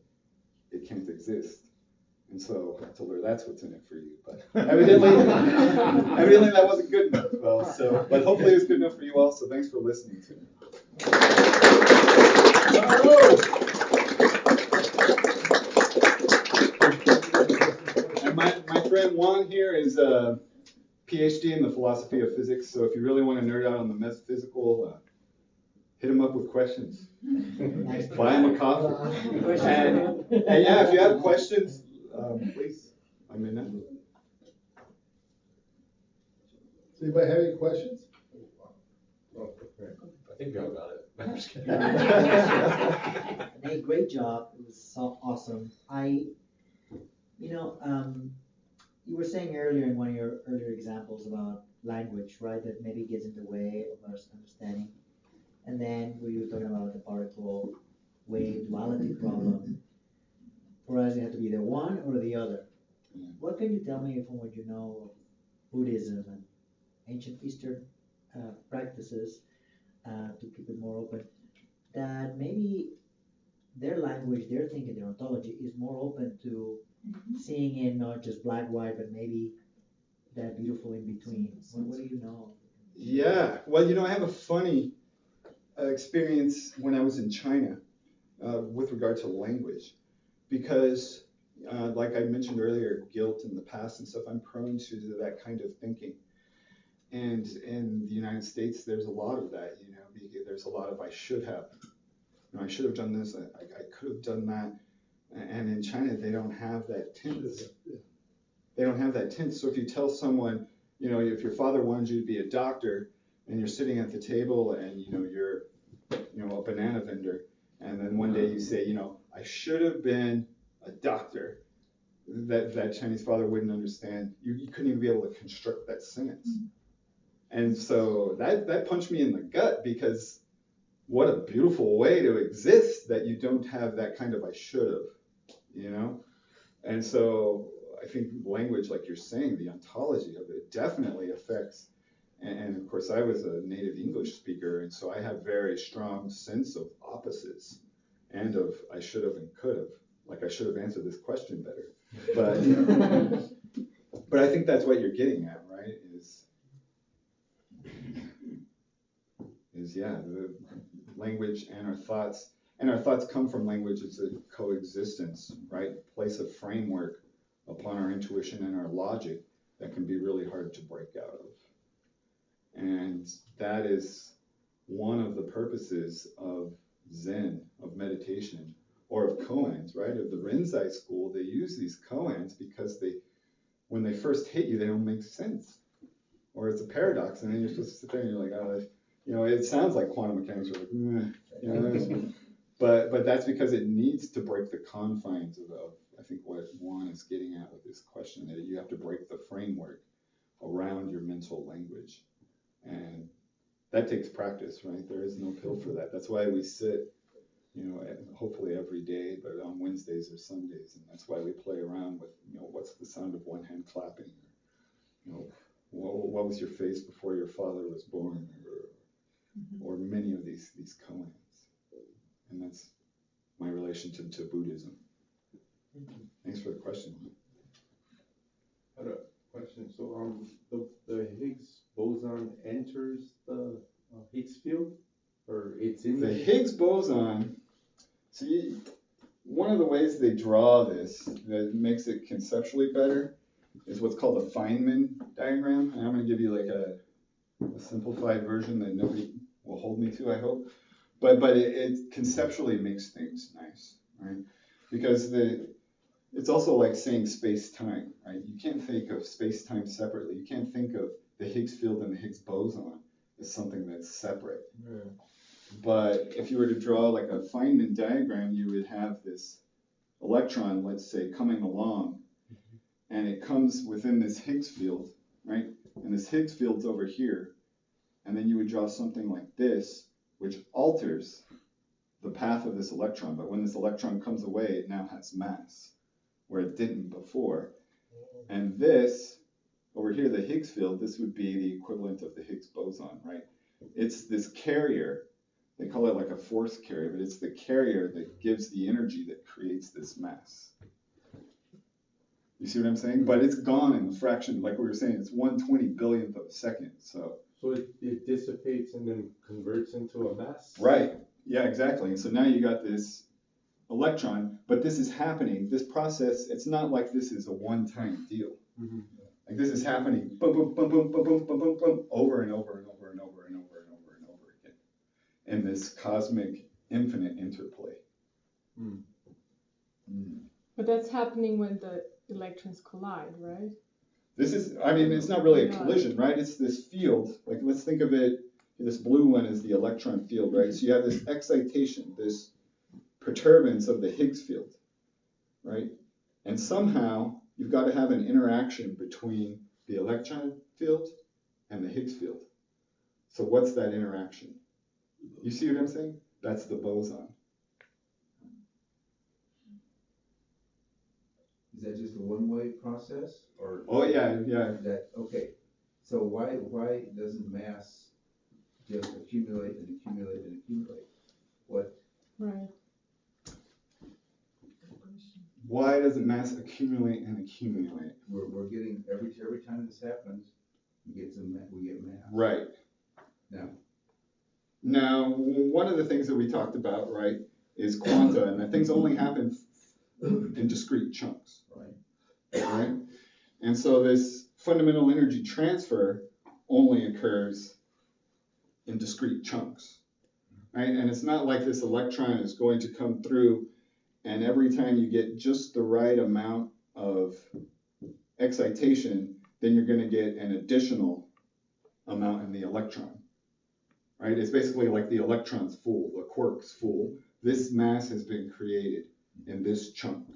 Speaker 2: it can't exist. And so I told her that's what's in it for you. But evidently that wasn't good enough. But hopefully it was good enough for you all. So thanks for listening to me. And my friend Juan here is a PhD in the philosophy of physics. So if you really want to nerd out on the metaphysical, hit him up with questions. Buy him a coffee. And yeah, if you have questions, please, I'm in that.
Speaker 1: Does anybody have any questions?
Speaker 3: I think we all got it. I'm just kidding.
Speaker 4: Hey, great job. It was so awesome. You were saying earlier in one of your earlier examples about language, right? That maybe gets in the way of us understanding. And then we were talking about the particle wave duality problem. For us, it had to be the one or the other. What can you tell me from what you know of Buddhism and ancient Eastern practices to keep it more open, that maybe their language, their thinking, their ontology is more open to seeing in not just black, white, but maybe that beautiful in between? What do you know?
Speaker 2: Yeah, well, you know, I have a funny experience when I was in China with regard to language, because like I mentioned earlier, guilt in the past and stuff, I'm prone to that kind of thinking. And in the United States, there's a lot of that, you know, there's a lot of I should have. You know, I should have done this, I could have done that. And in China, they don't have that tense. They don't have that tense. So if you tell someone, you know, if your father wanted you to be a doctor and you're sitting at the table and, you know, you're, you know, a banana vendor, and then one day you say, you know, I should have been a doctor, that Chinese father wouldn't understand. You couldn't even be able to construct that sentence. And so that punched me in the gut, because what a beautiful way to exist that you don't have that kind of I should have, you know? And so I think language, like you're saying, the ontology of it definitely affects. And of course, I was a native English speaker, and so I have very strong sense of opposites and of I should have and could have. Like I should have answered this question better. But I think that's what you're getting at, right? Is yeah, the language and our thoughts come from language. It's a coexistence, right? Place a framework upon our intuition and our logic that can be really hard to break out of. And that is one of the purposes of Zen, of meditation, or of koans, right? Of the Rinzai school, they use these koans because when they first hit you, they don't make sense. Or it's a paradox, and then you're supposed to sit there and you're like, oh, you know, it sounds like quantum mechanics, you're like, you know, but that's because it needs to break the confines of I think what Juan is getting at with this question, that you have to break the framework around your mental language. And that takes practice, right? There is no pill for that. That's why we sit, you know, hopefully every day, but on Wednesdays or Sundays. And that's why we play around with, you know, what's the sound of one hand clapping? You know, what was your face before your father was born? Or many of these koans. And that's my relationship to Buddhism. Thanks for the question.
Speaker 5: I had a question. So the Higgs boson enters the Higgs field, or it's in
Speaker 2: the Higgs boson? See, one of the ways they draw this that makes it conceptually better is what's called a Feynman diagram. And I'm going to give you like a simplified version that nobody will hold me to, I hope. But it conceptually makes things nice, right? Because it's also like saying space-time, right? You can't think of space-time separately. You can't think of the Higgs field and the Higgs boson as something that's separate. Yeah. But if you were to draw like a Feynman diagram, you would have this electron, let's say, coming along, and it comes within this Higgs field, right? And this Higgs field's over here, and then you would draw something like this, which alters the path of this electron. But when this electron comes away, it now has mass, where it didn't before. And this, over here, the Higgs field, this would be the equivalent of the Higgs boson, right? It's this carrier. They call it like a force carrier, but it's the carrier that gives the energy that creates this mass. You see what I'm saying? But it's gone in a fraction, like we were saying, it's 1/20 billionth of a second. So
Speaker 5: it dissipates and then converts into a mass?
Speaker 2: Right. Yeah, exactly. And so now you got this electron, but this is happening. This process, it's not like this is a one-time deal.
Speaker 5: Mm-hmm.
Speaker 2: Like this is happening boom, boom, boom, boom, boom, boom, boom, boom, boom, over and over and over and over and over and over and over again in this cosmic infinite interplay.
Speaker 5: Mm.
Speaker 2: Mm.
Speaker 6: But that's happening when the electrons collide, right?
Speaker 2: This is, I mean, it's not really a collision, right? It's this field. Like, let's think of it, this blue one is the electron field, right? So you have this excitation, this perturbance of the Higgs field, right? And somehow you've got to have an interaction between the electron field and the Higgs field. So what's that interaction? You see what I'm saying? That's the boson.
Speaker 7: Is that just a one-way process, or?
Speaker 2: Oh yeah, yeah.
Speaker 7: Is that, okay, so why doesn't mass just accumulate and accumulate and accumulate? What?
Speaker 6: Right.
Speaker 2: Why doesn't mass accumulate and accumulate?
Speaker 7: We're getting, every time this happens, we get mass.
Speaker 2: Right. Now, one of the things that we talked about, right, is quanta, and that things only happen in discrete chunks. Right? And so this fundamental energy transfer only occurs in discrete chunks, right? And it's not like this electron is going to come through and every time you get just the right amount of excitation, then you're going to get an additional amount in the electron, right? It's basically like the electron's full, the quark's full. This mass has been created in this chunk.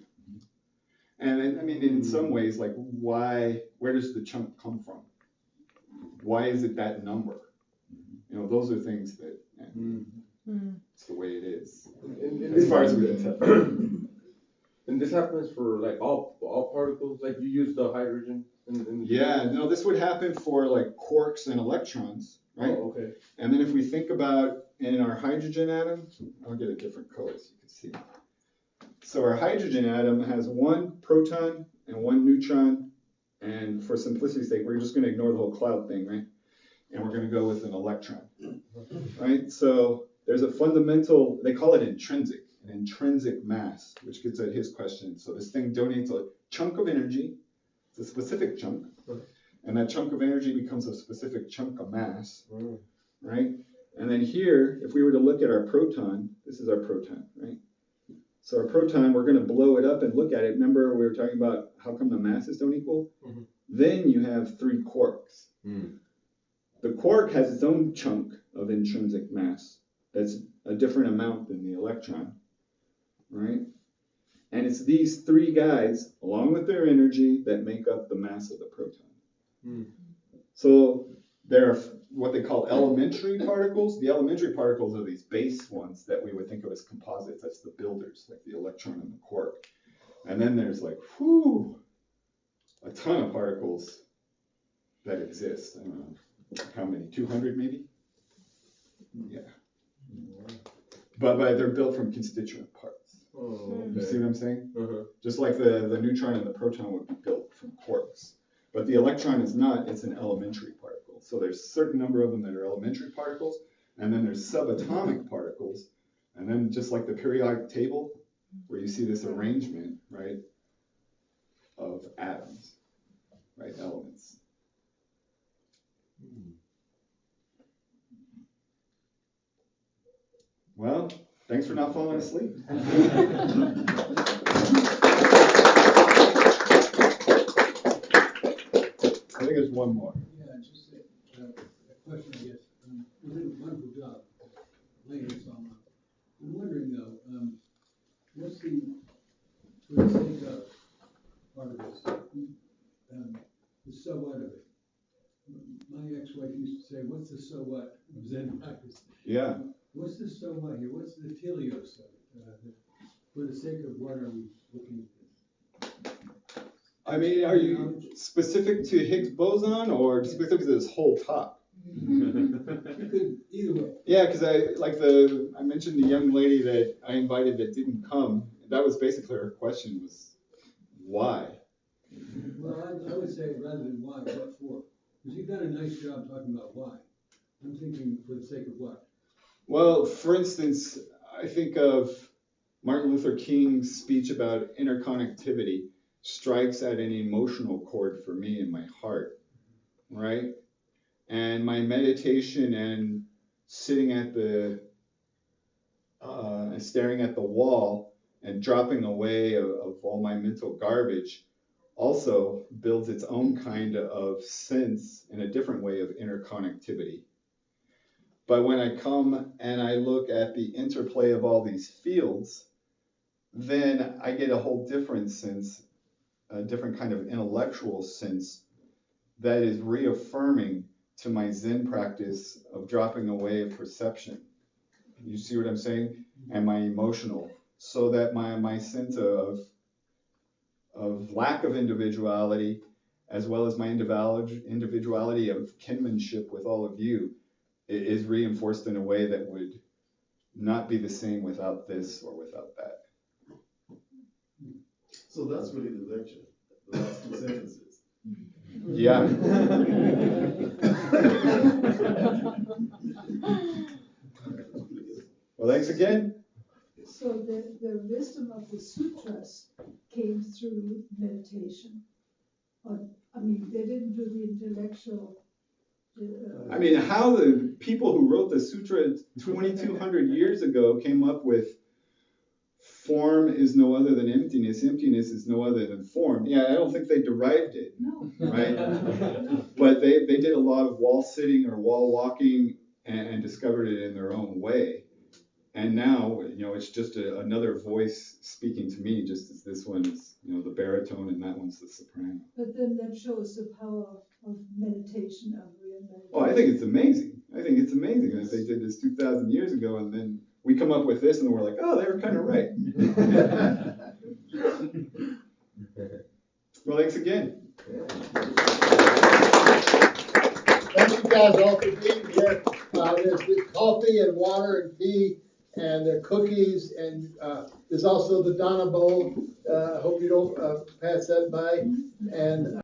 Speaker 2: And I mean, in some ways, like where does the chunk come from? Why is it that number? You know, those are things that, it's the way it is. As far as we can tell.
Speaker 5: And this happens for like all particles, like you use the hydrogen in
Speaker 2: Yeah, no, this would happen for like quarks and electrons, right?
Speaker 5: Oh, okay.
Speaker 2: And then if we think about in our hydrogen atom, I'll get a different color so you can see. So our hydrogen atom has one proton and one neutron, and for simplicity's sake, we're just going to ignore the whole cloud thing, right? And we're going to go with an electron, right? So there's a fundamental, they call it an intrinsic mass, which gets at his question. So this thing donates a chunk of energy, it's a specific chunk, and that chunk of energy becomes a specific chunk of mass, right? And then here, if we were to look at our proton, this is our proton, right? So our proton, we're going to blow it up and look at it. Remember we were talking about how come the masses don't equal? Mm-hmm. Then you have three quarks. Mm. The quark has its own chunk of intrinsic mass that's a different amount than the electron, right? And it's these three guys, along with their energy, that make up the mass of the proton. Mm. So there are what they call elementary particles. The elementary particles are these base ones that we would think of as composites. That's the builders, like the electron and the quark. And then there's like, a ton of particles that exist. I don't know, how many, 200 maybe? Yeah. But they're built from constituent parts. Oh, okay. You see what I'm saying? Uh-huh. Just like the neutron and the proton would be built from quarks. But the electron is not, it's an elementary particle. So there's a certain number of them that are elementary particles, and then there's subatomic particles, and then just like the periodic table, where you see this arrangement, right, of atoms, right, elements. Well, thanks for not falling asleep. I think there's one more.
Speaker 8: Yeah, just a question, I guess. You did a wonderful job laying this all out. I'm wondering though, what's the, for the sake of part of this, the so what of it. My ex-wife used to say, what's the so what of Zen practice?
Speaker 2: Yeah.
Speaker 8: What's the so what here? What's the teleos of it? For the sake of what are we looking at this?
Speaker 2: I mean, are you specific to Higgs boson or specific to this whole talk?
Speaker 8: You could, either way.
Speaker 2: Yeah, because I mentioned the young lady that I invited that didn't come. That was basically her question was, why?
Speaker 8: Well, I would say rather than why, what for? Because you've done a nice job talking about why. I'm thinking for the sake of what?
Speaker 2: Well, for instance, I think of Martin Luther King's speech about interconnectivity strikes at an emotional chord for me in my heart, right? And my meditation and sitting at the, staring at the wall and dropping away of all my mental garbage also builds its own kind of sense in a different way of interconnectivity. But when I come and I look at the interplay of all these fields, then I get a whole different sense, a different kind of intellectual sense that is reaffirming to my Zen practice of dropping away of perception. You see what I'm saying? And my emotional, so that my sense of lack of individuality, as well as my individuality of kinship with all of you, is reinforced in a way that would not be the same without this or without that.
Speaker 3: So that's really the lecture, the last two sentences.
Speaker 2: Yeah. Well, thanks again.
Speaker 9: So the wisdom of the sutras came through meditation. I mean, they didn't do the intellectual.
Speaker 2: I mean, how the people who wrote the sutra 2,200 years ago came up with form is no other than emptiness, emptiness is no other than form. Yeah, I don't think they derived it,
Speaker 9: No.
Speaker 2: right?
Speaker 9: No.
Speaker 2: But they did a lot of wall sitting or wall walking and discovered it in their own way. And now, it's just another voice speaking to me, just as this one is, the baritone and that one's the soprano.
Speaker 9: But then that shows the power of meditation, of real meditation.
Speaker 2: Oh, I think it's amazing. I think it's amazing that they did this 2,000 years ago, and then we come up with this, and we're like, oh, they were kind of right. Well, thanks again.
Speaker 1: Thank you guys all for being here. There's coffee and water and tea, and there are cookies, and there's also the Donna bowl. I hope you don't pass that by. And